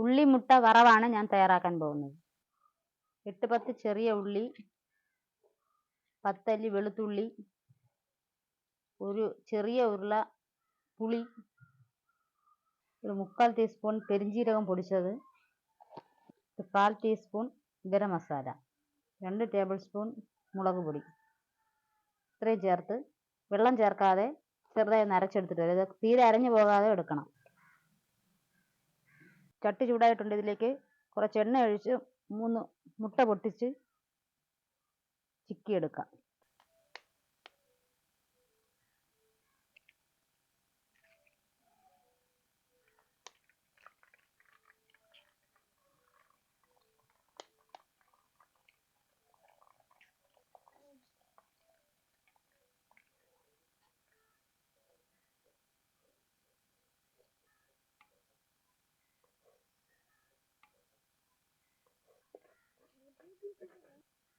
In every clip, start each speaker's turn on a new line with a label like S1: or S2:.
S1: ഉള്ളി മുട്ട വറവാണ് ഞാൻ തയ്യാറാക്കാൻ പോകുന്നത്. 8-10 ചെറിയ ഉള്ളി, 10 അല്ലി വെളുത്തുള്ളി, ഒരു ചെറിയ ഉരുള പുളി, ഒരു 3/4 ടീസ്പൂൺ പെരിഞ്ജീരകം പൊടിച്ചത്, 1/4 teaspoon garam masala, 2 table spoon മുളക് പൊടി. ഇത്രയും ചേർത്ത് വെള്ളം ചേർക്കാതെ ചെറുതായി നരച്ചെടുത്തിട്ട് വരും. ഇത് തീരെ അരഞ്ഞു പോകാതെ എടുക്കണം. ചട്ടി ചൂടായിട്ടുണ്ട്. ഇതിലേക്ക് കുറച്ച് എണ്ണ ഒഴിച്ച് 3 മുട്ട പൊട്ടിച്ച് ചിക്കിയെടുക്കാം.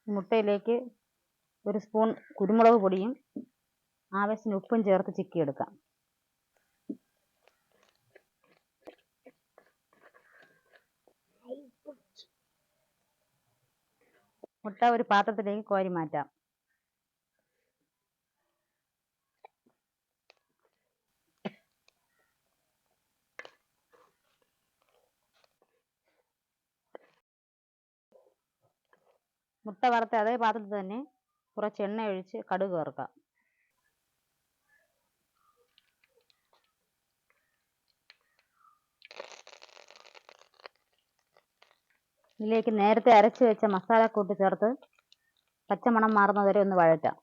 S1: മുട്ടയിലേക്ക് 1 സ്പൂൺ കുരുമുളക് പൊടിയും ആവശ്യത്തിന് ഉപ്പും ചേർത്ത് ചിക്കിയെടുക്കാം. മുട്ട ഒരു പാത്രത്തിലേക്ക് കോരി മാറ്റാം. മുട്ട വറുത്ത അതേ പാത്രത്തിൽ തന്നെ കുറച്ച് എണ്ണ ഒഴിച്ച് കടുക് വറുക്കാം. ഇതിലേക്ക് നേരത്തെ അരച്ച് വെച്ച മസാലക്കൂട്ട് ചേർത്ത് പച്ചമണം മാറുന്നതുവരെ ഒന്ന് വഴറ്റാം.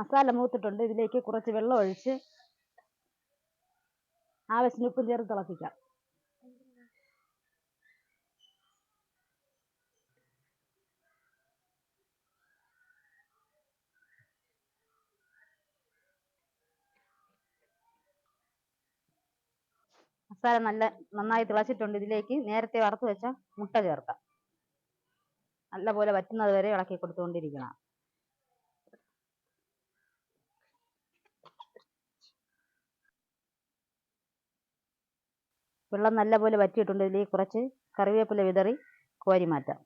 S1: മസാല മൂത്തിട്ടുണ്ട്. ഇതിലേക്ക് കുറച്ച് വെള്ളം ഒഴിച്ച് ആവശ്യത്തിന് ഉപ്പും ചേർത്ത് തിളപ്പിക്കാം. മസാല നന്നായി തിളച്ചിട്ടുണ്ട്. ഇതിലേക്ക് നേരത്തെ വറുത്ത് വെച്ച മുട്ട ചേർക്കാം. നല്ലപോലെ വറ്റുന്നത് വരെ ഇളക്കി കൊടുത്തുകൊണ്ടിരിക്കണം. വെള്ളം നല്ലപോലെ വറ്റിയിട്ടുണ്ട്. ഇതിലേക്ക് കുറച്ച് കറിവേപ്പില വിതറി കോരി മാറ്റാം.